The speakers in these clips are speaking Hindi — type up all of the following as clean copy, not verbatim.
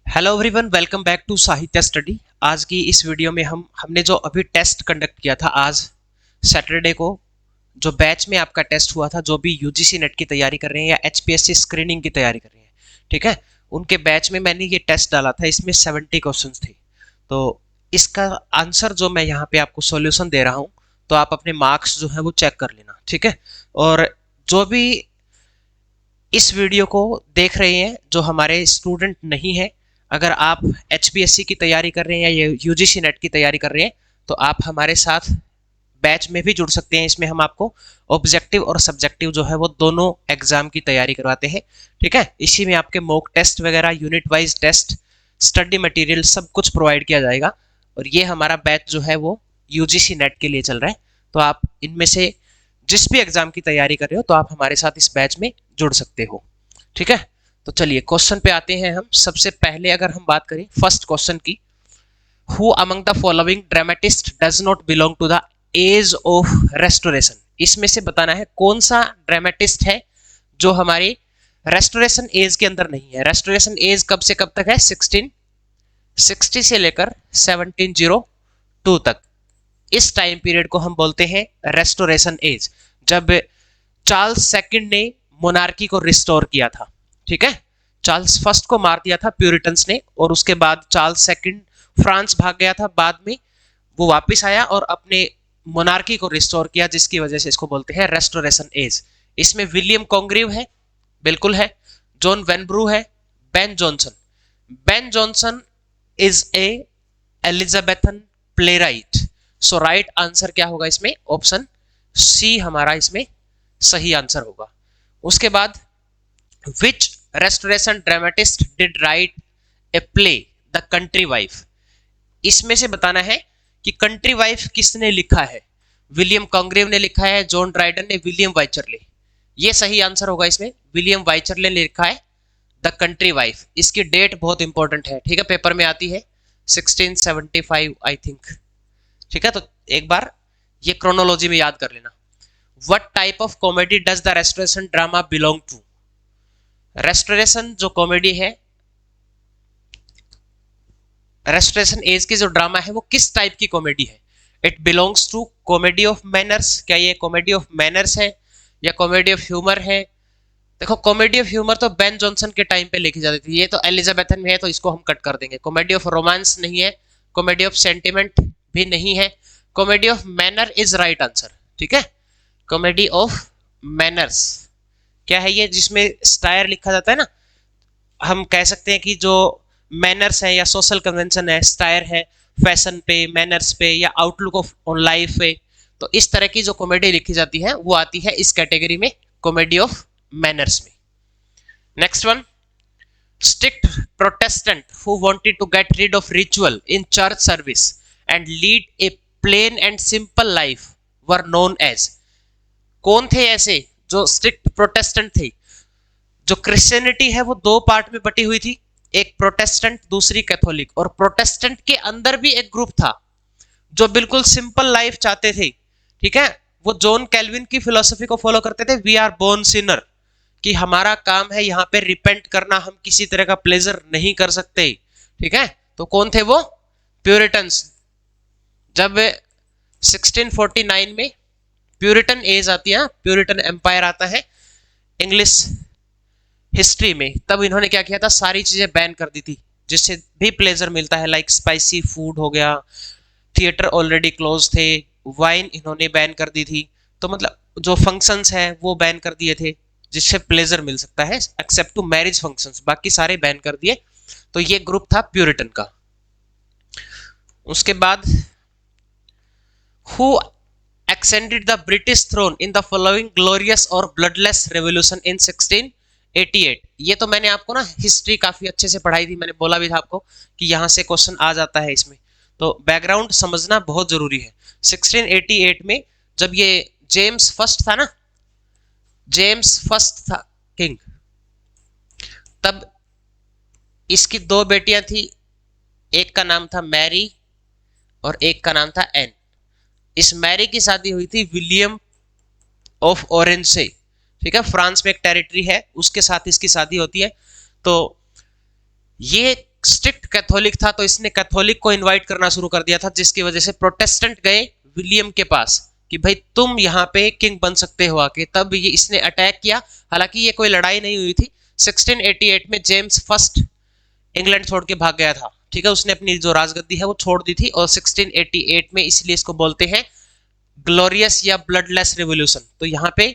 Hello everyone, welcome back to Sahitya study. आज की इस वीडियो में हमने जो अभी टेस्ट कंडक्ट किया था आज सैटरडे को, जो बैच में आपका टेस्ट हुआ था, जो भी यूजीसी नेट की तैयारी कर रहे हैं या एचपीएससी स्क्रीनिंग की तैयारी कर रहे हैं, ठीक है, उनके बैच में मैंने ये टेस्ट डाला था। इसमें 70 क्वेश्चंस थे। तो इसका आंसर जो मैं यहाँ पे आपको सॉल्यूशन दे रहा हूँ, तो आप अपने मार्क्स जो है वो चेक कर लेना, ठीक है। और जो भी इस वीडियो को देख रहे हैं, जो हमारे स्टूडेंट नहीं है, अगर आप एचपीएससी की तैयारी कर रहे हैं या यूजीसी नेट की तैयारी कर रहे हैं, तो आप हमारे साथ बैच में भी जुड़ सकते हैं। इसमें हम आपको ऑब्जेक्टिव और सब्जेक्टिव जो है वो दोनों एग्जाम की तैयारी करवाते हैं, ठीक है। इसी में आपके मॉक टेस्ट वगैरह, unit wise test, study material सब कुछ प्रोवाइड किया जाएगा। और ये हमारा बैच जो है वो यूजीसी नेट के लिए चल रहा है। तो आप इनमें से जिस भी एग्जाम की तैयारी कर रहे हो, तो आप हमारे साथ इस बैच में जुड़ सकते हो, ठीक है। तो चलिए क्वेश्चन पे आते हैं हम। सबसे पहले अगर हम बात करें फर्स्ट क्वेश्चन की, who among the following dramatist does not belong to the age of restoration. इसमें से बताना है कौन सा ड्रामेटिस्ट है जो हमारी रेस्टोरेशन एज के अंदर नहीं है। रेस्टोरेशन एज कब से कब तक है? 1660 से लेकर 1702 तक। इस टाइम पीरियड को हम बोलते हैं रेस्टोरेशन एज, जब चार्ल्स सेकंड ने मोनार्की को रिस्टोर किया था, ठीक है। चार्ल्स फर्स्ट को मार दिया था प्यूरिटन्स ने, और उसके बाद चार्ल्स सेकंड फ्रांस भाग गया था। बाद में वो वापस आया और अपने मोनार्की को रिस्टोर किया, जिसकी वजह से इसको बोलते हैं रेस्टोरेशन एज। इसमें विलियम कॉन्ग्रीव है, बिल्कुल है। जॉन वेनब्रू है। Ben Jonson. Ben Jonson is a Elizabethan playwright. So right answer क्या होगा इसमें? ऑप्शन सी हमारा इसमें सही आंसर होगा। उसके बाद which restoration dramatist did write a play the country wife. इसमें से बताना है कि कंट्री वाइफ किसने लिखा है। विलियम कॉन्ग्रेव ने लिखा है, जॉन ड्राइडन ने, विलियम वाइचरले। ये सही आंसर होगा इसमें। विलियम वाइचरले ने लिखा है द कंट्री वाइफ। इसकी डेट बहुत इंपॉर्टेंट है, ठीक है, पेपर में आती है 1675 आई थिंक, ठीक है। तो एक बार ये क्रोनोलॉजी में याद कर लेना। What type of comedy does the restoration drama belong to. Restoration जो कॉमेडी है, रेस्टोरेशन एज की जो ड्रामा है, वो किस टाइप की कॉमेडी है? It belongs to comedy of manners. क्या ये कॉमेडी ऑफ मैनर्स है या कॉमेडी ऑफ ह्यूमर है? देखो, कॉमेडी ऑफ ह्यूमर तो बेन जॉनसन के टाइम पे लिखी जाती थी, ये तो एलिजाबेथन में है, तो इसको हम कट कर देंगे। कॉमेडी ऑफ रोमांस नहीं है, कॉमेडी ऑफ सेंटिमेंट भी नहीं है। Comedy of manner is right answer, ठीक है। कॉमेडी ऑफ मैनर्स क्या है? ये जिसमें स्टायर लिखा जाता है ना, हम कह सकते हैं कि जो मैनर्स है या सोशल कन्वेंशन है, स्टायर है फैशन पे, मैनर्स पे या आउटलुक ऑफ ऑन लाइफ पे। तो इस तरह की जो कॉमेडी लिखी जाती है वो आती है इस कैटेगरी में, कॉमेडी ऑफ मैनर्स में। Next one, strict Protestant who wanted to get rid of ritual in church service and lead a plain and simple life were known as. कौन थे ऐसे जो स्ट्रिक्ट प्रोटेस्टेंट थे? जो क्रिश्चियनिटी है वो दो पार्ट में बटी हुई थी, एक प्रोटेस्टेंट, दूसरी कैथोलिक। और प्रोटेस्टेंट के अंदर भी एक ग्रुप था जो बिल्कुल सिंपल लाइफ चाहते थे, ठीक है। वो जॉन कैल्विन की फिलॉसफी को फॉलो करते थे, वी आर बोर्न सिनर, कि हमारा काम है यहाँ पे रिपेंट करना, हम किसी तरह का प्लेजर नहीं कर सकते, ठीक है। तो कौन थे वो? प्यूरिटन्स। जब 1649 में प्यूरिटन एज आती है, प्यूरिटन एम्पायर आता है इंग्लिश हिस्ट्री में, तब इन्होंने क्या किया था? सारी चीजें बैन कर दी थी जिससे भी प्लेजर मिलता है, लाइक स्पाइसी फूड हो गया, थिएटर ऑलरेडी क्लोज थे, वाइन इन्होंने बैन कर दी थी। तो मतलब जो फंक्शंस है वो बैन कर दिए थे जिससे प्लेजर मिल सकता है, एक्सेप्ट टू मैरिज फंक्शंस, बाकी सारे बैन कर दिए। तो ये ग्रुप था प्यूरिटन का। उसके बाद who ascended the British throne in the following glorious or bloodless revolution in 1688। ये तो मैंने आपको ना हिस्ट्री काफी अच्छे से पढ़ाई थी, मैंने बोला भी था आपको कि यहाँ से क्वेश्चन आ जाता है इसमें, तो बैकग्राउंड समझना बहुत जरूरी है। 1688 में जब ये जेम्स फर्स्ट था ना, जेम्स फर्स्ट था किंग, तब इसकी दो बेटियां थी, एक का नाम था मैरी और एक का नाम था एन। इस मैरी की शादी हुई थी विलियम ऑफ ऑरेंज से, ठीक है, फ्रांस में एक टेरिटरी है, उसके साथ इसकी शादी होती है। तो ये स्ट्रिक्ट कैथोलिक था, तो इसने कैथोलिक को इनवाइट करना शुरू कर दिया था, जिसकी वजह से प्रोटेस्टेंट गए विलियम के पास कि भाई तुम यहाँ पे किंग बन सकते हो आके। तब ये इसने अटैक किया। हालांकि ये कोई लड़ाई नहीं हुई थी। 1688 में जेम्स फर्स्ट इंग्लैंड छोड़ के भाग गया था, ठीक है, उसने अपनी जो राजगद्दी है वो छोड़ दी थी। और 1688 में इसलिए इसको बोलते हैं ग्लोरियस या ब्लडलेस रेवोल्यूशन। तो यहाँ पे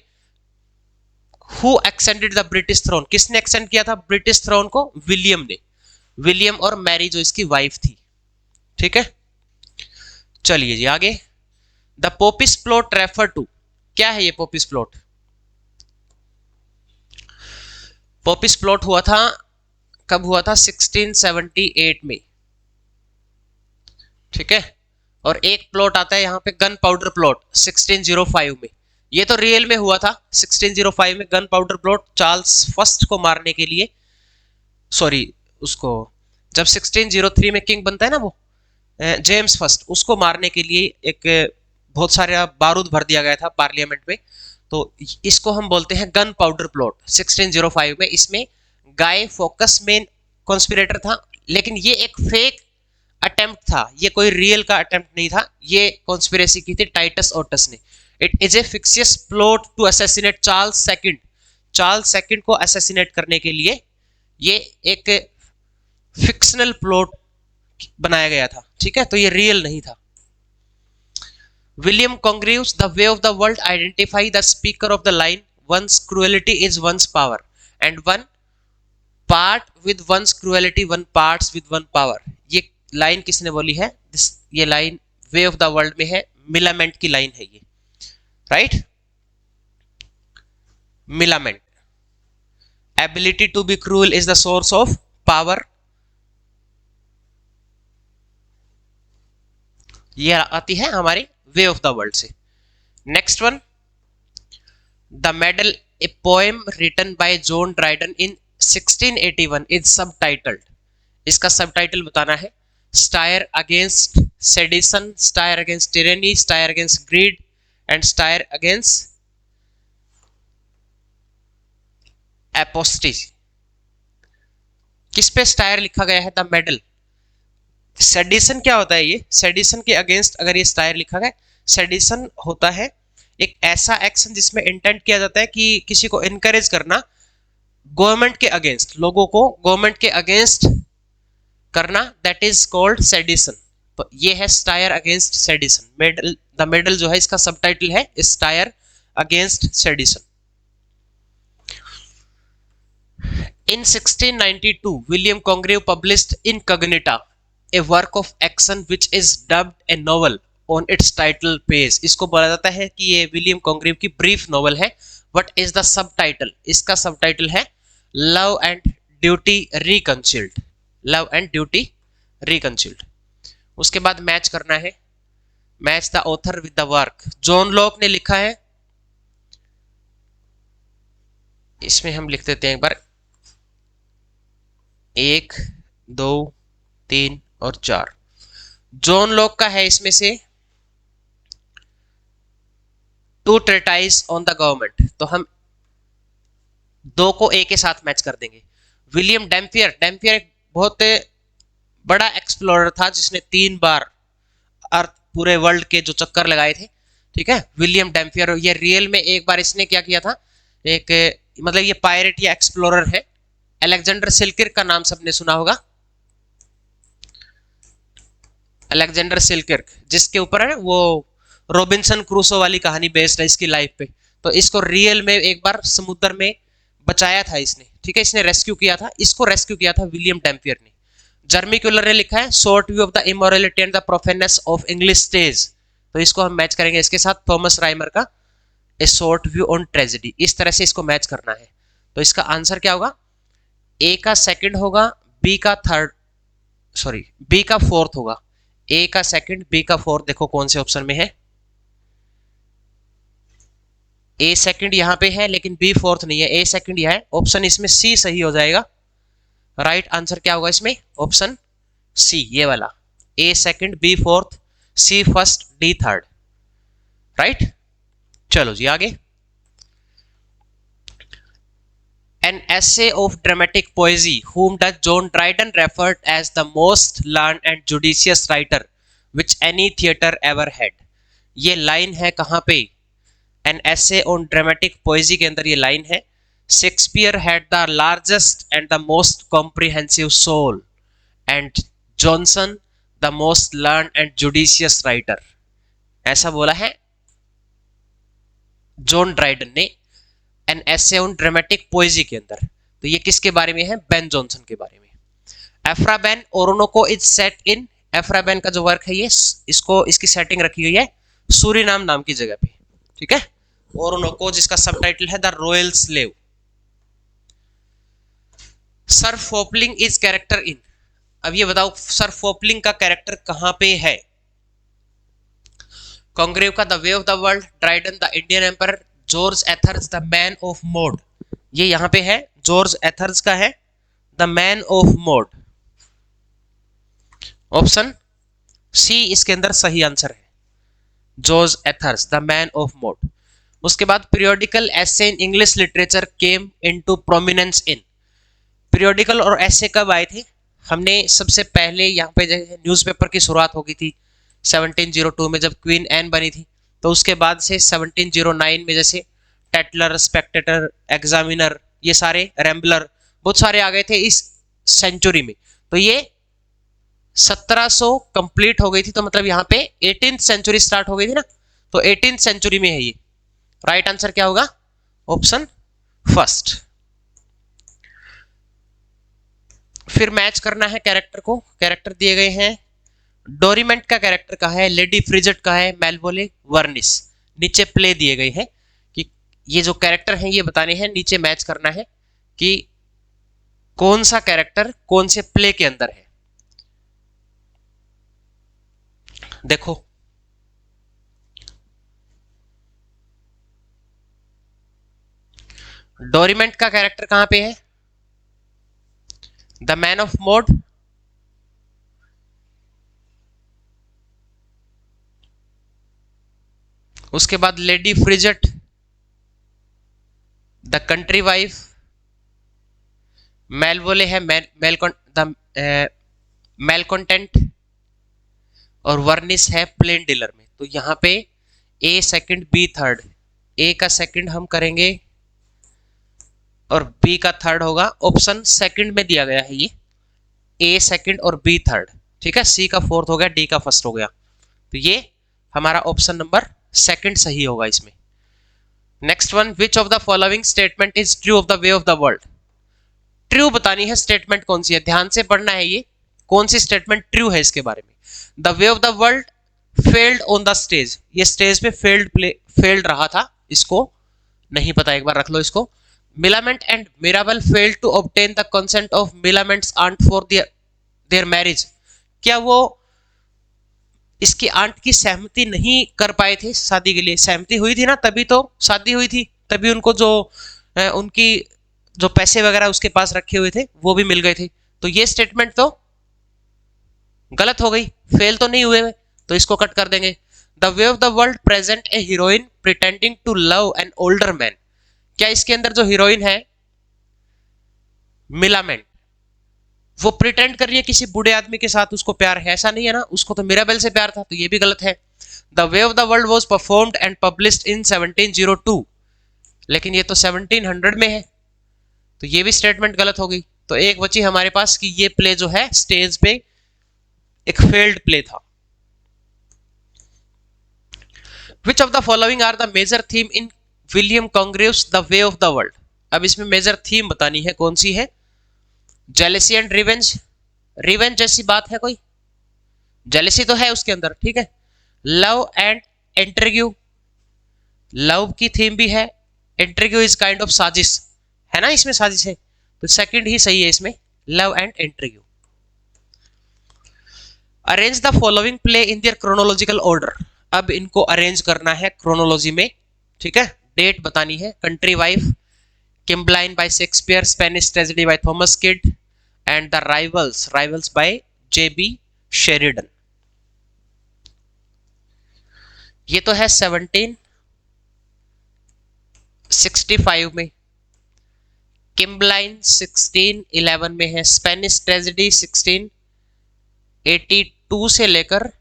who extended the British throne, किसने एक्सटेंड किया था ब्रिटिश थ्रोन को? विलियम ने। विलियम और मैरी जो इसकी वाइफ थी, ठीक है। चलिए जी आगे। The popish plot refer to, क्या है ये पोपिस प्लॉट? पोपिस प्लॉट हुआ था, कब हुआ था? 1678 में, ठीक है। और एक प्लॉट आता है यहाँ पे गन पाउडर प्लॉट 1605 में। ये तो रियल में हुआ था 1605 में। Gun powder plot Charles first को मारने के लिए, सॉरी उसको जब 1603 में किंग बनता है ना वो जेम्स फर्स्ट, उसको मारने के लिए एक बहुत सारा बारूद भर दिया गया था पार्लियामेंट में। तो इसको हम बोलते हैं गन पाउडर प्लॉट 1605 में। इसमें गाय फोकस मेन कॉन्स्पिरेटर था, लेकिन ये एक फेक अटेम्प्ट था, ये कोई रियल का अटेम्प्ट नहीं था। ये कॉन्स्पिरेसी की थी टाइटस ओटस ने। It is a fictitious plot to assassinate Charles second. Charles second को असैसिनेट करने के लिए ये एक फिक्शनल प्लॉट बनाया गया था, ठीक है। तो ये रियल नहीं था। William Congreve's the way of the world identify the speaker of the line one's cruelty is one's power and one part with one's cruelty one parts with one power. ये लाइन किसने बोली है? ये line way of the world में है, मिलामेंट की लाइन है ये, right. Millamant, ability to be cruel is the source of power. ये आती है हमारे वे ऑफ द वर्ल्ड से। Next one, the medal, a poem written by John Dryden in 1681 is subtitled. इसका सबटाइटल बताना है। Satire against sedition, satire against tyranny, satire against greed and satire against apostasy. किस पे स्टायर लिखा गया है? The medal. सेडिशन क्या होता है? ये सेडिशन के अगेंस्ट अगर ये स्टायर लिखा गया। सेडिशन होता है एक ऐसा एक्शन जिसमें इंटेंट किया जाता है कि किसी को इनकरेज करना गवर्नमेंट के अगेंस्ट, लोगों को गवर्नमेंट के अगेंस्ट करना, दैट इज कॉल्ड सेडिशन। तो ये है satire against sedition. Medal, the medal जो है इसका सबटाइटल है satire against sedition. In 1692, William Congreve published Incognita, a work of action which is dubbed a novel on its title page. इसको बोला जाता है कि ये विलियम कॉन्ग्रीव की ब्रीफ नॉवल है। What is the subtitle? इसका सबटाइटल है Love and Duty Reconciled. Love and Duty Reconciled. उसके बाद मैच करना है। Match the author with the work. John Locke ने लिखा है, इसमें हम लिख देते हैं एक बार 1, 2, 3 और 4। जॉन लॉक का है इसमें से टू ट्रेटाइज ऑन द गवर्नमेंट, तो हम 2 को ए के साथ मैच कर देंगे। विलियम डैम्पियर, डैम्पियर एक बहुत बड़ा एक्सप्लोरर था जिसने 3 बार अर्थ पूरे वर्ल्ड के जो चक्कर लगाए थे, ठीक है। विलियम डैम्पियर, ये रियल में एक बार इसने क्या किया था, एक मतलब ये पायरेट या एक्सप्लोरर है। अलेक्जेंडर सिलकिर्क का नाम सबने सुना होगा। अलेक्जेंडर सिलकिर्क जिसके ऊपर है वो रॉबिन्सन क्रूसो वाली कहानी बेस्ड है इसकी लाइफ पे। तो इसको रियल में एक बार समुद्र में बचाया था इसने, ठीक है, इसने रेस्क्यू किया था। इसको रेस्क्यू किया था विलियम डैम्पियर ने। जर्मी क्यूलर ने लिखा है short view of the immorality and the profaneness of English stage, तो इसको हम मैच करेंगे इसके साथ थॉमस राइमर का ए शॉर्ट व्यू ऑन ट्रेजेडी। इस तरह से इसको मैच करना है। तो इसका आंसर क्या होगा? ए का सेकंड होगा, बी का थर्ड, सॉरी बी का फोर्थ होगा। ए का सेकंड, बी का फोर्थ, देखो कौन से ऑप्शन में है। ए सेकंड यहां पे है लेकिन बी फोर्थ नहीं है, ए सेकंड यह है। ऑप्शन इसमें सी सही हो जाएगा। राइट आंसर क्या होगा इसमें? ऑप्शन सी, ये वाला। ए सेकंड, बी फोर्थ, सी फर्स्ट, डी थर्ड। राइट, चलो जी आगे। An essay of dramatic poesy, whom does John Dryden referred as the most learned and judicious writer which any theatre ever had. ये लाइन है कहाँ पे? An essay on dramatic poesy के अंदर ये लाइन है, Shakespeare had the largest and the most comprehensive soul, and Johnson the most learned and judicious writer. ऐसा बोला है जॉन ड्राइडन ने एन एसे ऑन ड्रामेटिक पोएजी के अंदर। तो ये किसके बारे में है? बेन जॉनसन के बारे में। एफ्राबेन ओरोनोको इज सेट इन, एफ्राबेन का जो वर्क है ये इसको इसकी सेटिंग रखी हुई है सूरीनाम नाम की जगह पे, ठीक है। ओरोनोको जिसका सबटाइटल है the royal slave. Sir Fopling is character in, अब ये बताओ सर फोपलिंग का कैरेक्टर कहां पे है? कॉन्ग्रेव का the way of the world, Dryden the Indian emperor, George Etherege the man of mode, ये यहां पे है जॉर्ज एथर्स का है the man of mode. Option C इसके अंदर सही आंसर है, George Etherege the man of mode. उसके बाद periodical essay in English literature came into prominence in, periodical और एसे कब आए थे? हमने सबसे पहले यहाँ पे न्यूज़पेपर की शुरुआत हो गई थी 1702 में जब क्वीन एन बनी थी, तो उसके बाद से 1709 में जैसे टेटलर, स्पेक्टेटर, एग्जामिनर, ये सारे रैम्बलर बहुत सारे आ गए थे इस सेंचुरी में। तो ये 1700 कंप्लीट हो गई थी, तो मतलब यहाँ पे 18th सेंचुरी स्टार्ट हो गई थी ना, तो 18th सेंचुरी में है ये। राइट आंसर क्या होगा? Option first. फिर मैच करना है कैरेक्टर को, कैरेक्टर दिए गए हैं। डोरीमेंट का कैरेक्टर का है, लेडी फ्रिजट का है, मेलवोले वर्निस। नीचे प्ले दिए गए हैं कि ये जो कैरेक्टर हैं ये बताने हैं, नीचे मैच करना है कि कौन सा कैरेक्टर कौन से प्ले के अंदर है। देखो डोरीमेंट का कैरेक्टर कहां पे है? द मैन ऑफ मोड, उसके बाद लेडी फ्रिजट, द कंट्री वाइफ, मेलवोले है मेलकॉन्टेंट, और वर्निस है प्लेन डीलर में। तो यहाँ पे ए सेकंड बी थर्ड, ए का सेकंड हम करेंगे और बी का थर्ड होगा। ऑप्शन सेकंड में दिया गया है ये, ए सेकंड और बी थर्ड, ठीक है। सी का फोर्थ हो गया, डी का फर्स्ट हो गया, तो ये हमारा ऑप्शन नंबर सेकंड सही होगा इसमें। Next one, which of the following statement is true of the way of the world. True बतानी है, स्टेटमेंट कौन सी है, ध्यान से पढ़ना है ये कौन सी स्टेटमेंट ट्रू है इसके बारे में। The way of the world failed on the stage, ये स्टेज पे फेल्ड रहा था, इसको नहीं पता, एक बार रख लो इसको। Millamant and Mirabell failed to obtain the consent of Millamant's aunt for their marriage, क्या वो इसकी आंट की सहमति नहीं कर पाए थे शादी के लिए? सहमति हुई थी ना, तभी तो शादी हुई थी, तभी उनको जो उनकी जो पैसे वगैरह उसके पास रखे हुए थे वो भी मिल गए थे। तो ये स्टेटमेंट तो गलत हो गई, फेल तो नहीं हुए, तो इसको कट कर देंगे। The way of the world present a heroine pretending to love an older man, क्या इसके अंदर जो हीरोइन है मिलामेंट, वो प्रिटेंड कर रही है किसी बूढ़े आदमी के साथ उसको प्यार है? ऐसा नहीं है ना, उसको तो मिराबेल से प्यार था, तो ये भी गलत है। The way of the world was performed and published in 1702, लेकिन ये तो 1700 में है, तो ये भी स्टेटमेंट गलत हो गई। तो एक बची हमारे पास कि ये प्ले जो है स्टेज पे एक फेल्ड प्ले था। Which of the following are the major theme in William Congreve's the way of the world, अब इसमें मेजर थीम बतानी है कौन सी है। जेलेसी एंड रिवेंज, रिवेंज जैसी बात है कोई? जेलेसी तो है उसके अंदर, ठीक है। लव एंड इंटरव्यू, लव की थीम भी है, इंटरव्यू इज काइंड ऑफ साजिश है ना, इसमें साजिश है, तो सेकंड ही सही है इसमें, love and interview. Arrange the following play in their chronological order, अब इनको अरेंज करना है क्रोनोलॉजी में, ठीक है। डेट बतानी है, country wife, Cymbeline by Shakespeare, Spanish tragedy by Thomas Kyd, and the rivals, rivals by JB Sheridan. ये तो है 1765 में। किम्बलाइन 1611 में है, स्पेनिश ट्रेजेडी 1682 से लेकर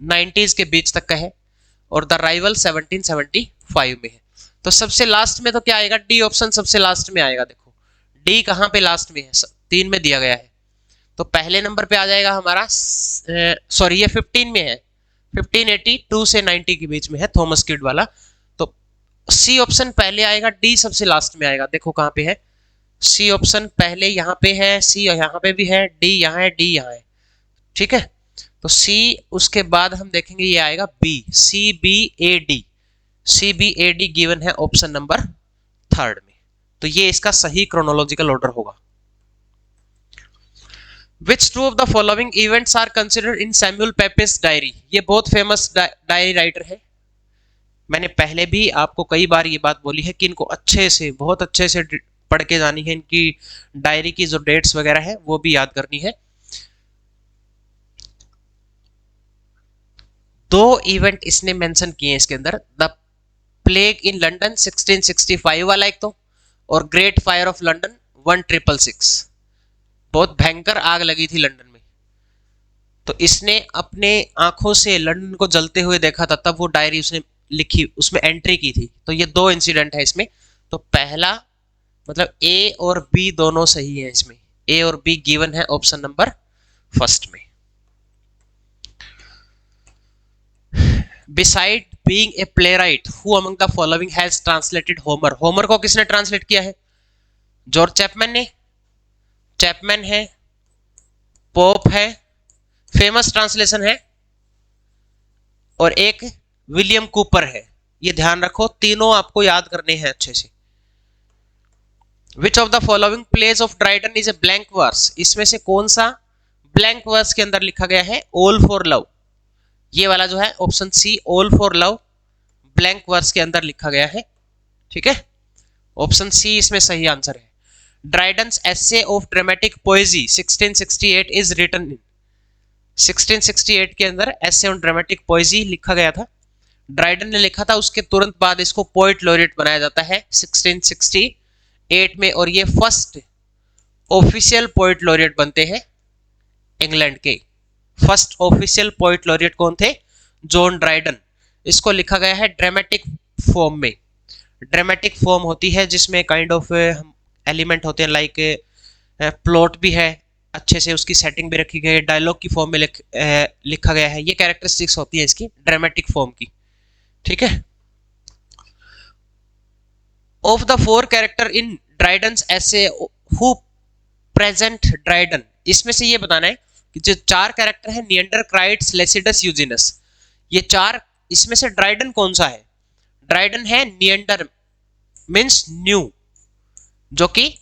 90s के बीच तक का है, और द राइवल 1775 में है। तो सबसे लास्ट में तो क्या आएगा, डी ऑप्शन सबसे लास्ट में आएगा। देखो डी कहाँ पे लास्ट में है, 3 में दिया गया है, तो पहले नंबर पे आ जाएगा हमारा, सॉरी ये 15 में है, 1582 से 90 के बीच में है, थॉमस किड वाला। तो सी ऑप्शन पहले आएगा, डी सबसे लास्ट में आएगा। देखो कहाँ पे है, सी ऑप्शन पहले यहाँ पे है, सी यहाँ पे भी है, डी यहाँ है, डी यहाँ है, ठीक है। तो सी उसके बाद हम देखेंगे ये आएगा B, C B A D, C B A D given है ऑप्शन नंबर 3 में। तो ये इसका सही क्रोनोलॉजिकल ऑर्डर होगा। Which two of the following events are considered in Samuel Pepys diary? ये बहुत फेमस डायरी राइटर है। मैंने पहले भी आपको कई बार ये बात बोली है कि इनको अच्छे से, बहुत अच्छे से पढ़ के जानी है, इनकी डायरी की जो डेट्स वगैरह है वो भी याद करनी है। 2 इवेंट इसने मेंशन किए हैं इसके अंदर, द प्लेग इन लंदन 1665 वाला एक तो, और ग्रेट फायर ऑफ लंदन 1666। बहुत भयंकर आग लगी थी लंदन में, तो इसने अपने आंखों से लंदन को जलते हुए देखा था, तब वो डायरी उसने लिखी, उसमें एंट्री की थी। तो ये 2 इंसिडेंट है इसमें। तो पहला मतलब ए और बी दोनों सही है इसमें, ए और बी गिवन है ऑप्शन नंबर 1 में। Beside being a playwright, who among the following has translated Homer? Homer को किसने ट्रांसलेट किया है? जॉर्ज चैपमैन ने, चैपमैन है, पोप है, फेमस ट्रांसलेशन है, और एक विलियम कूपर है। ये ध्यान रखो, तीनों आपको याद करने हैं अच्छे से। Which of the following plays of Dryden is a blank verse? इसमें से कौन सा ब्लैंक वर्स के अंदर लिखा गया है? All for Love, ये वाला जो है option C, All for Love blank verse के अंदर लिखा गया है, ठीक है। ऑप्शन सी इसमें सही आंसर है। Dryden's essay of dramatic poesy 1668 is written in, 1668 के अंदर एसे ऑन ड्रामेटिक पोएजी लिखा गया था, ड्राइडन ने लिखा था। उसके तुरंत बाद इसको पोएट लॉरेट बनाया जाता है 1668 में, और ये फर्स्ट ऑफिशियल पोएट लॉरेट बनते हैं इंग्लैंड के। फर्स्ट ऑफिशियल पोएट लॉरेट कौन थे? John Dryden. इसको लिखा गया है ड्रामेटिक फॉर्म में। ड्रामेटिक फॉर्म होती है जिसमें काइंड ऑफ एलिमेंट होते हैं, लाइक प्लॉट भी है, अच्छे से उसकी सेटिंग भी रखी गई है, डायलॉग की फॉर्म में लिखा गया है। ये कैरेक्टरिस्टिक्स होती है इसकी ड्रामेटिक फॉर्म की, ठीक है। Of the 4 character in Dryden's essay who present Dryden, इसमें से ये बताना है कि जो 4 कैरेक्टर है, नियंडर, क्राइट्स, लेसिडस, यूजिनस, ये 4, इसमें से ड्राइडन कौन सा है? ड्राइडन है नियंडर, मींस न्यू, जो कि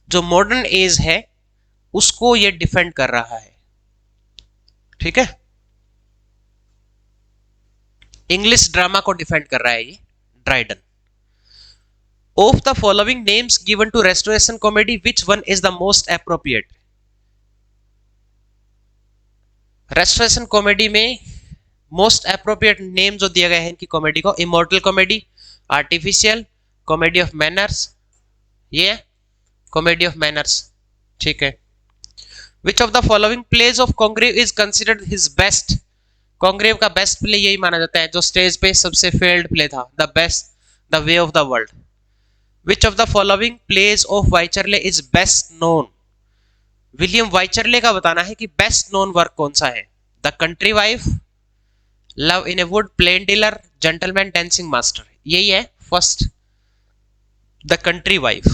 जो मॉडर्न एज है उसको ये डिफेंड कर रहा है, ठीक है। इंग्लिश ड्रामा को डिफेंड कर रहा है ये Dryden. Of the following names given to restoration comedy, which one is the most appropriate? Restoration comedy में मोस्ट एप्रोप्रिएट नेम जो दिया गया है इनकी कॉमेडी को, immortal comedy, artificial, comedy of manners, ये कॉमेडी ऑफ मैनर्स, ठीक है। Which of the following plays of Congreve is considered his best? Congreve का बेस्ट प्ले यही माना जाता है जो स्टेज पे सबसे फेल्ड प्ले था, the best, the way of the world. Which of the following plays of Wycherley is best known? William Wycherley का बताना है कि बेस्ट नोन वर्क कौन सा है। The country wife, love in a wood, plain dealer, gentleman, dancing master, यही है first, the country wife.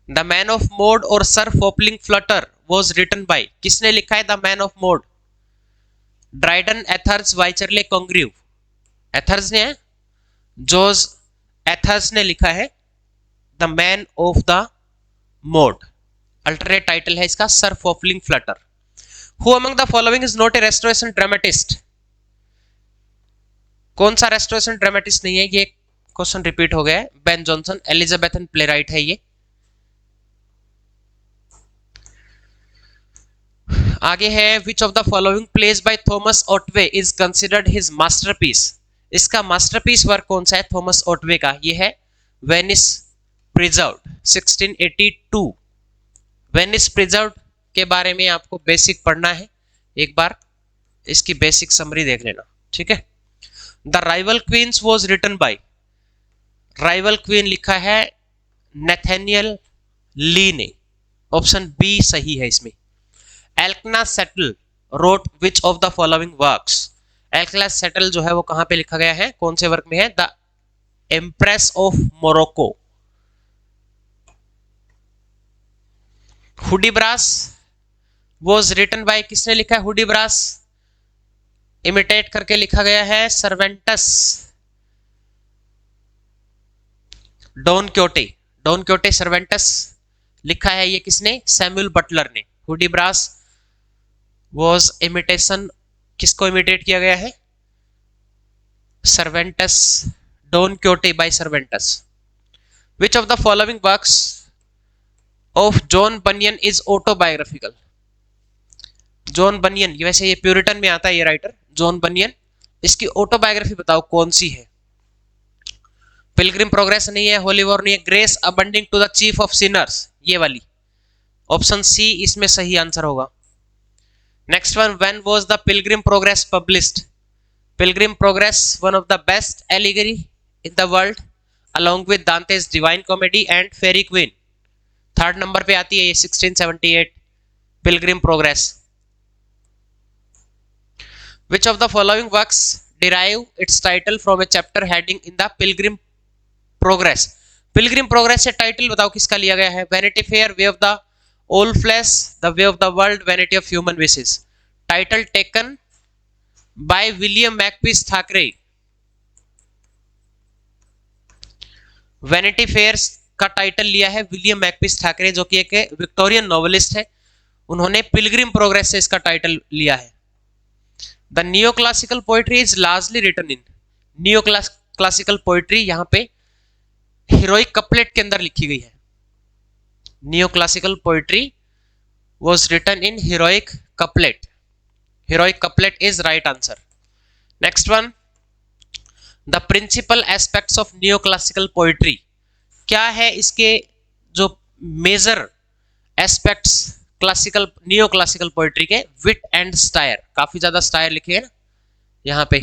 The man of mode और sir Fopling Flutter was written by, किसने लिखा है the man of mode? Dryden, Etherege, Wycherley, Congreve. Etherege ने, जॉर्ज एथर्स ने लिखा है the man of the mode. Alternate title है इसका sir Fopling Flutter. Who among the following is not A restoration dramatist? कौन सा रेस्टोरेशन ड्रामेटिस्ट नहीं है? ये क्वेश्चन रिपीट हो गया है। बेन जॉनसन, एलिजाबेथन प्लेराइट है ये। आगे है which of the following plays by Thomas Otway is considered his masterpiece? इसका मास्टरपीस वर्क कौन सा है थॉमस ऑटवे का? ये है वेनिस प्रिजर्व्ड 1682। वेनिस प्रिजर्व्ड के बारे में आपको बेसिक पढ़ना है, एक बार इसकी बेसिक समरी देख लेना, ठीक है। The rival queens was written by, rival queen लिखा है नेथेनियल ली ने, ऑप्शन बी सही है इसमें। Elkanah Settle wrote which of the following works, Elkanah Settle जो है वो कहां पे लिखा गया है, कौन से वर्क में है, the Empress of Morocco. Hudibras was written by, किसने लिखा है हुडीब्रास, इमिटेट करके लिखा गया है सर्वेंटस। डॉन क्योटे, डॉन क्योटे सर्वेंटस लिखा है ये किसने, सैमुअल बटलर ने। हुडीब्रास वॉज इमिटेशन, किसको इमिटेट किया गया है, Cervantes, Don Quixote by Cervantes. Which of the following works of John Bunyan is autobiographical, John Bunyan, वैसे ये प्यूरिटन में आता है ये राइटर जॉन बनियन, इसकी ऑटोबायोग्राफी बताओ कौन सी है। पिलग्रिम प्रोग्रेस नहीं है, होली वॉर नहीं है, grace abounding to the chief of sinners, ये वाली, ऑप्शन सी इसमें सही आंसर होगा। Next one, when was the pilgrim progress published, pilgrim progress one of the best allegory in the world along with Dante's divine comedy and Faerie Queene, third number पे आती है ये 1678 pilgrim progress. Which of the following works derive its title from a chapter heading in the Pilgrim Progress? Pilgrim Progress से टाइटल बताओ किसका लिया गया है, Vanity Fair, Way of the All Flesh, The Way of the World, Vanity of Human Wishes। Title taken by William Makepeace Thackeray. Vanity fair का टाइटल लिया है विलियम मैकपीस थैकरे, जो कि एक विक्टोरियन नॉवेलिस्ट है, उन्होंने पिलग्रिम प्रोग्रेस से इसका टाइटल लिया है। The neoclassical poetry is largely written in, neoclassical poetry यहाँ पे heroic couplet के अंदर लिखी गई है। Neoclassical poetry was written in heroic couplet, heroic couplet is right answer। Next one, the principal aspects of neoclassical poetry, क्या है इसके जो major aspects classical neo classical poetry के, विट एंड स्टायर, काफी ज्यादा स्टायर लिखे हैं ना यहाँ पे,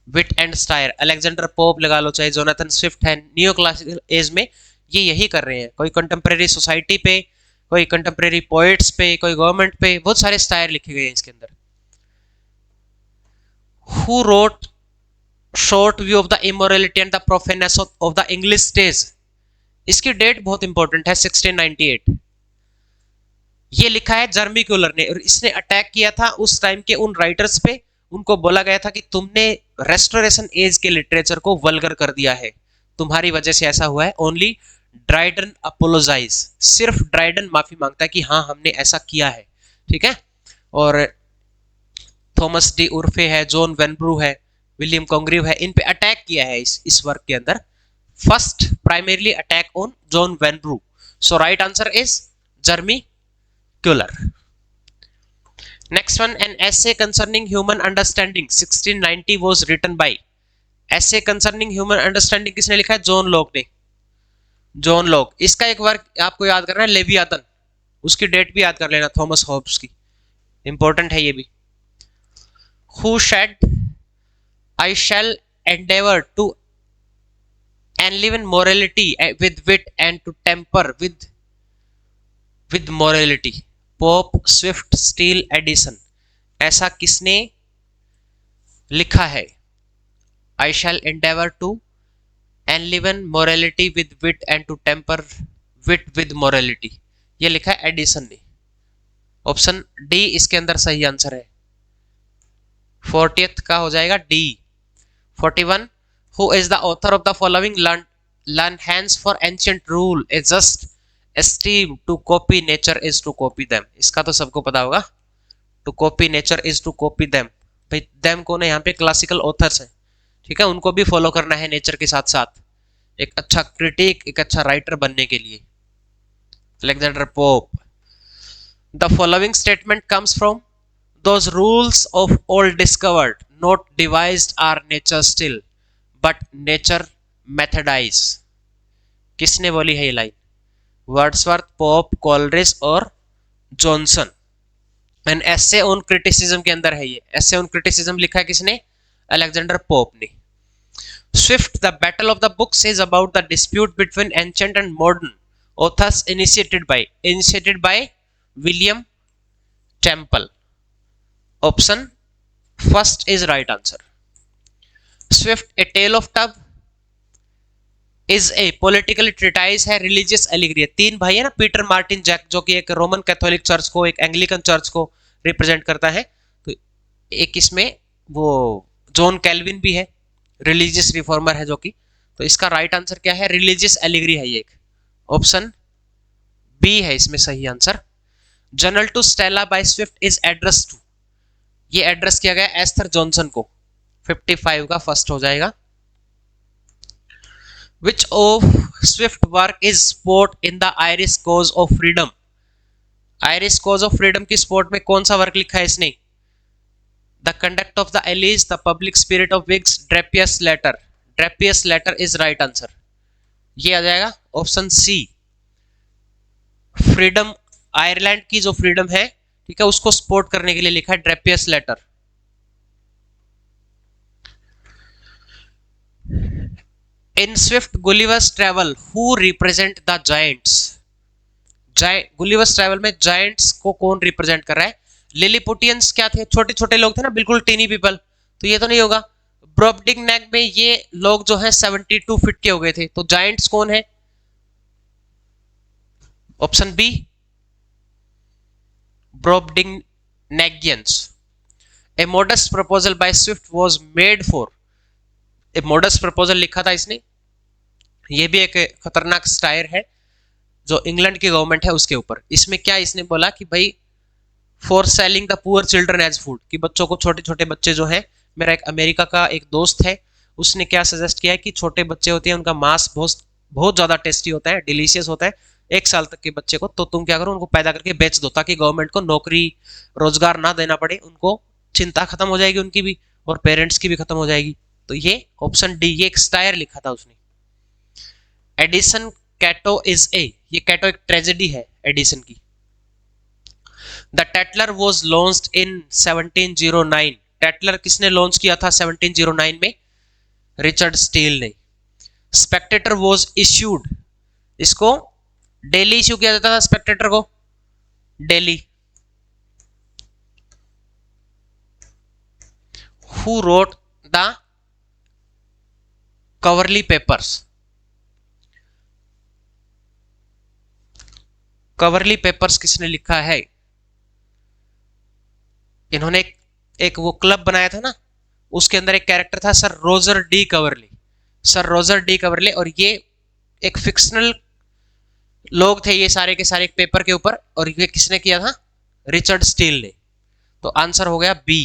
wit and satire, Alexander Pope लगा लो, चाहे जोनाथन स्विफ्ट है, नियो क्लासिकल एज में ये यही कर रहे हैं, कोई कंटेम्प्रेरी सोसाइटी पे, कोई कंटेम्प्रेरी पोइट्स पे, कोई गवर्नमेंट पे, बहुत सारे स्टायर लिखे गए हैं इसके अंदर। Who wrote short view of the immorality and the profaneness of the English stage, इसकी डेट बहुत इंपॉर्टेंट है 1698, ये लिखा है जर्मी क्यूलर ने, और इसने अटैक किया था उस टाइम के उन राइटर्स पे, उनको बोला गया था कि तुमने रेस्टोरेशन एज के लिटरेचर को वल्गर कर दिया है, तुम्हारी वजह से ऐसा हुआ है। ओनली ड्राइडन अपोलोजाइज, सिर्फ ड्राइडन माफी मांगता है कि हाँ हमने ऐसा किया है, ठीक है। और थॉमस डी उर्फे है, जॉन वेनब्रू है, विलियम कॉन्ग्रीव है, इन पे अटैक किया है इस वर्क के अंदर। First primarily attack on John Vanbrugh, so right answer is Jeremy Collier. Next one, an essay concerning human understanding 1690 was written by, essay concerning human understanding किसने लिखा है, जॉन लॉक ने, जॉन लॉक। इसका एक वर्क आपको याद करना है, लेवियाथन, उसकी डेट भी याद कर लेना, थॉमस हॉब्स की, इंपॉर्टेंट है ये भी। Who said I shall endeavor to enliven morality with wit and to temper with morality, Pope, Swift, Steele, Addison, ऐसा किसने लिखा है, I shall endeavour to enliven morality with wit and to temper wit with morality, ये लिखा है एडिसन ने, ऑप्शन डी इसके अंदर सही आंसर है। 40th का हो जाएगा D. 41, who is the author of the following learn hands for ancient rule A just esteem to copy nature is to copy them, इसका तो सबको पता होगा, to copy nature is to copy them, भाई them कौन है यहाँ पे, क्लासिकल ऑथर्स हैं, ठीक है, उनको भी फॉलो करना है नेचर के साथ साथ, एक अच्छा क्रिटिक, एक अच्छा राइटर बनने के लिए। Alexander pope, the following statement comes from those rules of old discovered not devised are nature still but nature methodized, किसने बोली है ये लाइन? वर्ड्सवर्थ, पोप, कोलरिज और Johnson. N essay on criticism के अंदर है ये। एसे ऑन क्रिटिसिज्म लिखा है किसने? अलेक्जेंडर पोप ने। Swift, the battle of the books is about the dispute between ancient and modern authors initiated by William Temple. Option first is right answer. Swift, a tale of tub is a political treatise है, रिलीजियस एलिग्री है। तीन भाई है ना, पीटर, मार्टिन, जैक, जो कि एक रोमन कैथोलिक चर्च को, एक एंग्लिकन चर्च को रिप्रेजेंट करता है। तो एक इसमें वो जॉन कैल्विन भी है, रिलीजियस रिफॉर्मर है जो कि। तो इसका राइट आंसर क्या है? रिलीजियस एलिग्री है ये एक। ऑप्शन बी है इसमें सही answer. Journal to Stella by Swift is address to, ये एड्रेस किया गया एस्थर जॉनसन को। 55 का फर्स्ट हो जाएगा। Which of Swift work is sport in the Irish cause of freedom? Irish cause of freedom की स्पोर्ट में कौन सा वर्क लिखा है इसने? The conduct of the allies, the public spirit of Whigs, Drapiers letter. Drapiers letter is right answer. ये आ जाएगा ऑप्शन सी। फ्रीडम, आयरलैंड की जो फ्रीडम है, ठीक है, उसको सपोर्ट करने के लिए लिखा है ड्रेपियर्स letter. In Swift Gulliver's Travel, who represent the giants? Gulliver's Travel में giants को कौन रिप्रेजेंट कर रहा है? लिलीपुटियंस क्या थे? छोटे छोटे लोग थे ना, बिल्कुल टीनी पीपल। तो ये तो नहीं होगा। ब्रॉबडिंगनेग में ये लोग जो हैं 72 फीट के हो गए थे। तो जायंट्स कौन है? Option B, Brobdingnagians. A modest proposal by Swift was made for, a modest proposal लिखा था इसने। ये भी एक खतरनाक स्टायर है जो इंग्लैंड की गवर्नमेंट है उसके ऊपर। इसमें क्या इसने बोला कि भाई for selling the poor children as food, कि बच्चों को, छोटे छोटे बच्चे जो हैं, मेरा एक अमेरिका का एक दोस्त है, उसने क्या सजेस्ट किया है कि छोटे बच्चे होते हैं उनका मांस बहुत बहुत ज़्यादा टेस्टी होता है, डिलीशियस होता है 1 साल तक के बच्चे को। तो तुम क्या करो, उनको पैदा करके बेच दो, ताकि गवर्नमेंट को नौकरी रोजगार ना देना पड़े, उनको चिंता खत्म हो जाएगी उनकी भी, और पेरेंट्स की भी खत्म हो जाएगी। तो ये ऑप्शन डी, ये एक स्टायर लिखा था उसने। एडिसन कैटो इज ए, ये कैटो एक ट्रेजेडी है एडिसन की। The Tatler was launched in 1709, Tatler किसने लॉन्च किया था 1709 में? रिचर्ड स्टील ने। स्पेक्टेटर वॉज इश्यूड, इसको डेली इश्यू किया जाता था स्पेक्टेटर को, daily. Who wrote the Coverley papers, Coverley papers किसने लिखा है? इन्होंने एक वो क्लब बनाया था ना, उसके अंदर एक कैरेक्टर था sir Roger de Coverley, sir Roger de Coverley. और ये एक फिक्शनल लोग थे ये सारे के सारे एक पेपर के ऊपर, और ये किसने किया था? रिचर्ड स्टील ने। तो आंसर हो गया B.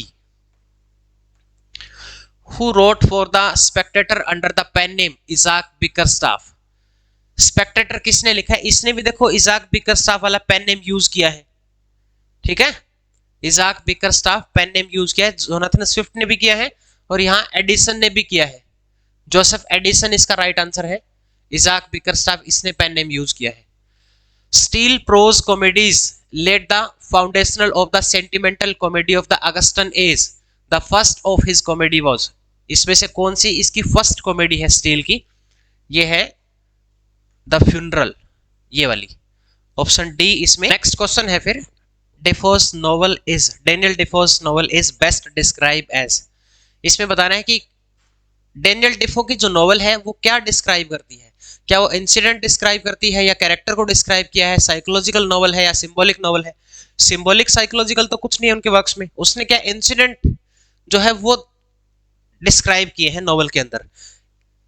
Who wrote for the Spectator under the pen name Isaac Bickerstaff, Spectator किसने लिखा है? इसने भी देखो इजाक बिकरस्टाफ वाला पेन नेम यूज किया है, ठीक है, Isaac Bickerstaff pen name use किया है। जोनाथन स्विफ्ट ने भी किया है, और यहां एडिसन ने भी किया है, जोसेफ एडिसन इसका राइट आंसर है। इजाक बिकरस्टाफ इसने पेन नेम यूज किया है। Steele prose comedies laid the foundational of the sentimental comedy of the Augustan age, the first of his comedy was, इसमें से कौन सी इसकी फर्स्ट कॉमेडी है स्टील की? ये है द फ्यूनरल, ये वाली, ऑप्शन डी इसमें। नेक्स्ट क्वेश्चन है फिर, Defoe's novel is, Daniel Defoe's novel is best describe as, इसमें बताना है कि डेनियल डेफो की जो नॉवल है वो क्या डिस्क्राइब करती है। क्या वो इंसिडेंट डिस्क्राइब करती है, या कैरेक्टर को डिस्क्राइब किया है, साइकोलॉजिकल नॉवल है या सिंबॉलिक नॉवल है? सिंबॉलिक साइकोलॉजिकल तो कुछ नहीं है उनके वर्क्स में, उसने क्या इंसिडेंट जो है वो डिस्क्राइब किए हैं नॉवल के अंदर,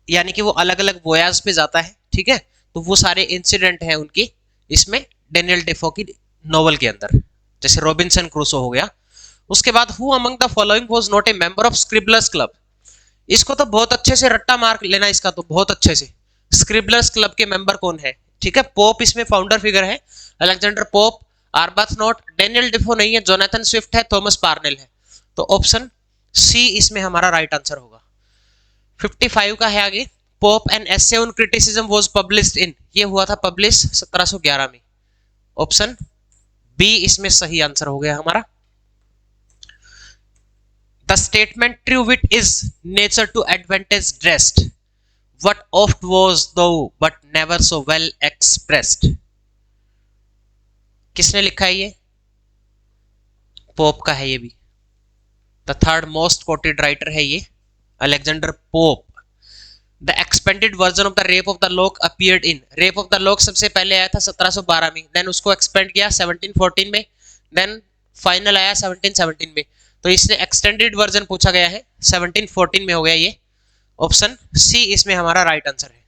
यानी कि वो अलग अलग वोयाज पे जाता है, ठीक है, तो वो सारे इंसिडेंट हैं उनकी इसमें डेनियल डेफो की नॉवल के अंदर, जैसे रॉबिन्सन क्रूसो हो गया। उसके बाद who among the following was not a member of Scriblerus club, इसको तो बहुत अच्छे से रट्टा मार लेना, इसका तो बहुत अच्छे से। स्क्रिबलर्स क्लब के मेंबर कौन है? ठीक है, पोप इसमें फाउंडर फिगर है, अलेक्जेंडर पोप, आर्बाथनॉट, डेनियल डेफो नहीं है, जोनाथन स्विफ्ट है, थॉमस पार्नेल है। तो ऑप्शन सी इसमें हमारा राइट आंसर होगा। 55 का है आगे, pope and essay on criticism was published in, ये हुआ था पब्लिश 1711 में। ऑप्शन बी इसमें सही आंसर हो गया हमारा। The statement true wit is nature to advantage dressed, what oft was though but never so well expressed, किसने लिखा है ये? पोप का है ये भी। The third most coated writer है ये, Alexander pope. The expanded version of the rape of the lock appeared in, rape of the lock सबसे पहले आया था 1712 में, देन उसको एक्सपेंड किया 1714 में, देन फाइनल आया 1717 में। तो इसने एक्सटेंडेड वर्जन पूछा गया है, 1714 में हो गया ये। ऑप्शन सी इसमें हमारा राइट आंसर है।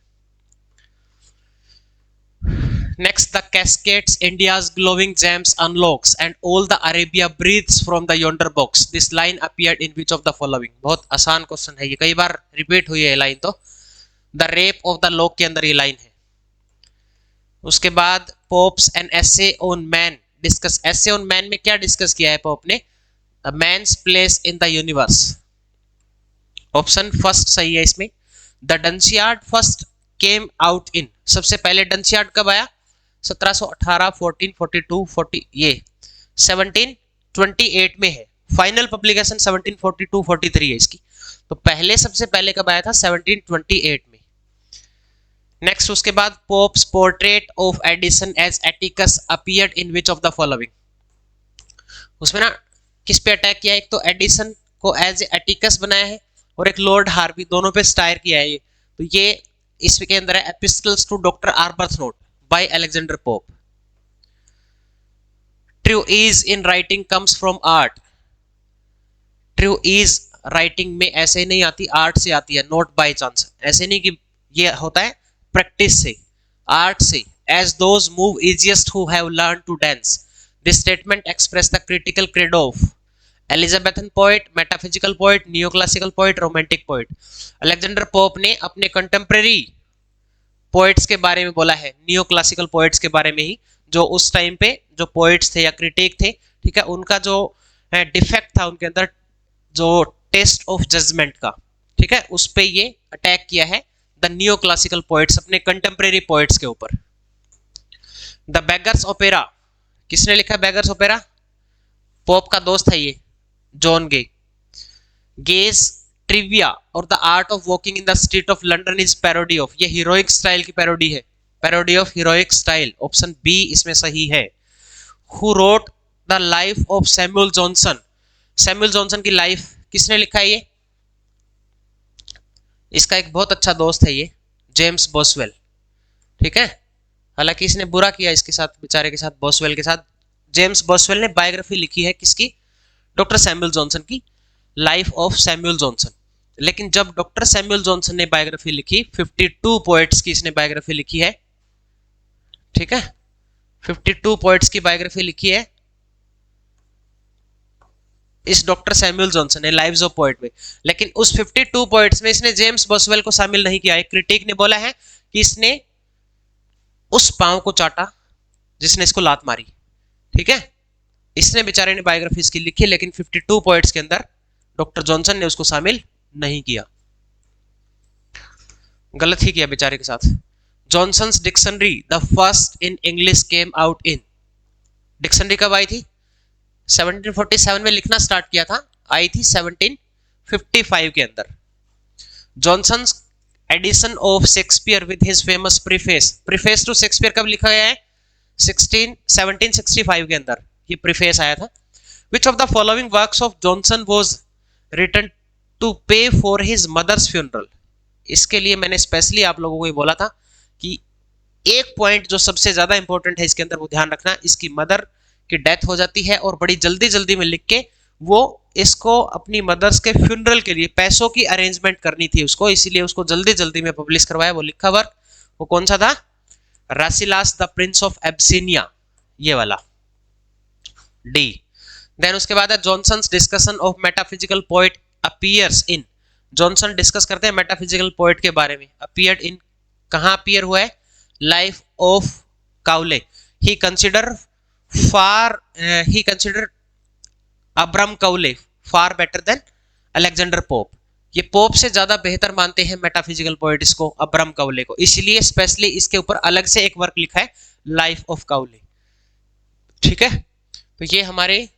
Next, the cascades India's glowing gems unlocks and all the Arabia breathes from the yonder box, this line appeared in which of the following. बहुत आसान क्वेश्चन है ये, कई बार रिपीट हुई है लाइन। तो the rape of the lock के अंदर ये लाइन है। उसके बाद Pope's an essay on man discuss, essay on man में क्या डिस्कस किया है पोप ने? The man's place in the universe. Option first सही है इसमें। The Dunciad first came out in, सबसे पहले डंसियार्ड कब आया? 1718, 14, 42, 40, ये 1728 में है। फाइनल पब्लिकेशन 1742, 43 है इसकी। तो पहले सबसे पहले कब आया था? 1728 में। नेक्स्ट, उसके बाद Pope's portrait of Addison as Atticus appeared in which of the following, उसमें ना किस पे अटैक किया है? एक तो एडिसन को एज एटिकस बनाया है और एक लॉर्ड हार्वी, दोनों पे स्टायर किया है ये। तो ये इसके अंदर है epistles to doctor Arbuthnot by Alexander Pope. True ease in writing comes from art, true ease writing में ऐसे नहीं आती, आर्ट से आती है, नॉट बाय चांस। ऐसे नहीं कि ये होता है प्रैक्टिस से, आर्ट से। As those move easiest who have learn to dance, this statement express the critical credo of Elizabethan poet, metaphysical poet, neoclassical poet, romantic poet. Alexander Pope ने अपने कंटेम्प्रेरी पोएट्स के बारे में बोला है, नियोक्लासिकल पोएट्स के बारे में ही, जो उस टाइम पे जो पोएट्स थे या क्रिटिक थे, ठीक है, उनका जो डिफेक्ट था उनके अंदर, जो टेस्ट ऑफ जजमेंट का, ठीक है, उस पे ये अटैक किया है द नियोक्लासिकल पोएट्स, अपने कंटेम्प्रेरी पोएट्स के ऊपर। द बेगर्स ओपेरा, किसने लिखा है बेगर्स ओपेरा? पोप का दोस्त है ये, जॉन गे। गेज ट्रिविया और the art of walking in the street of London is parody of, ये हीरोइक स्टाइल की पैरोडी है, parody of heroic style. Option B इसमें सही है। Who wrote the life of Samuel Johnson, Samuel Johnson की लाइफ किसने लिखा है? ये इसका एक बहुत अच्छा दोस्त है ये, जेम्स बॉसवेल, ठीक है। हालांकि इसने बुरा किया इसके साथ, बेचारे के साथ, बॉसवेल के साथ। जेम्स बॉसवेल ने बायोग्राफी लिखी है किसकी? डॉक्टर सैमुअल जॉनसन की, लाइफ ऑफ सैमुअल जॉनसन। लेकिन जब डॉक्टर सैमुअल जॉनसन ने बायोग्राफी लिखी, 52 पोएट्स की इसने बायोग्राफी लिखी है, ठीक है, 52 पोएट्स की बायोग्राफी लिखी है इस डॉक्टर सैमुअल जॉनसन ने लाइव्स ऑफ पोएट में। लेकिन उस 52 पोएट्स में इसने जेम्स बॉसवेल को शामिल नहीं किया। एक क्रिटिक ने बोला है कि इसने उस पांव को चाटा जिसने इसको लात मारी, ठीक है। इसने बेचारे ने बायोग्राफी इसकी लिखी, लेकिन 52 पोएट्स के अंदर डॉक्टर जॉनसन ने उसको शामिल नहीं किया। गलत ही किया बेचारे के साथ। Johnson's dictionary the first in English came out in, dictionary कब आई थी? 1747 में लिखना स्टार्ट किया था, आई थी 1755 के अंदर। Johnson's edition of Shakespeare with his famous preface, preface to Shakespeare कब लिखा गया है? 1765 के अंदर ये प्रीफेस आया था। Which of the following works of Johnson was written to pay for his mother's funeral, इसके लिए मैंने स्पेशली आप लोगों को ये बोला था कि एक पॉइंट जो सबसे ज्यादा इंपॉर्टेंट है इसके अंदर, वो ध्यान रखना, इसकी मदर की डेथ हो जाती है और बड़ी जल्दी जल्दी में लिख के वो इसको अपनी मदर्स के फ्यूनरल के लिए पैसों की अरेंजमेंट करनी थी उसको, इसीलिए उसको जल्दी जल्दी में पब्लिश करवाया। वो लिखा वर्क वो कौन सा था? Rasselas the prince of Abyssinia, ये वाला, डी। देन उसके बाद है Johnson's discussion of metaphysical poet appears in, Johnson discuss करते हैं मेटाफिजिकल पोएट के बारे में। अपीयर्ड इन, कहां अपीयर हुआ है? Life of Cowley. He consider Abraham Cowley far better than Alexander pope. ये पोप से ज्यादा बेहतर मानते हैं मेटाफिजिकल पोएटिक्स को अब्राहम काउले को, इसलिए स्पेशली इसके ऊपर अलग से एक वर्क लिखा है, लाइफ ऑफ काउले। ठीक है, तो ये हमारे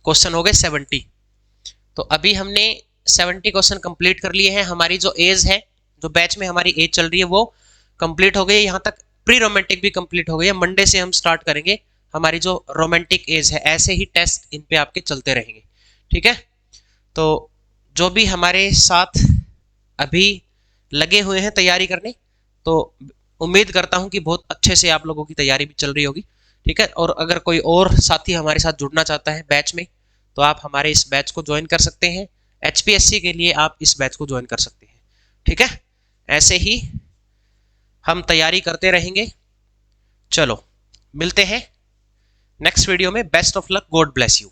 क्वेश्चन हो गए 70। तो अभी हमने 70 क्वेश्चन कंप्लीट कर लिए हैं। हमारी जो एज है, जो बैच में हमारी एज चल रही है वो कंप्लीट हो गई है। यहाँ तक प्री रोमांटिक भी कंप्लीट हो गई है। मंडे से हम स्टार्ट करेंगे हमारी जो रोमांटिक एज है। ऐसे ही टेस्ट इन पे आपके चलते रहेंगे। ठीक है, तो जो भी हमारे साथ अभी लगे हुए हैं तैयारी करने, तो उम्मीद करता हूं कि बहुत अच्छे से आप लोगों की तैयारी भी चल रही होगी। ठीक है, और अगर कोई और साथी हमारे साथ जुड़ना चाहता है बैच में, तो आप हमारे इस बैच को ज्वाइन कर सकते हैं। HPSC के लिए आप इस बैच को ज्वाइन कर सकते हैं। ठीक है, ऐसे ही हम तैयारी करते रहेंगे। चलो मिलते हैं नेक्स्ट वीडियो में। Best of luck, God bless you.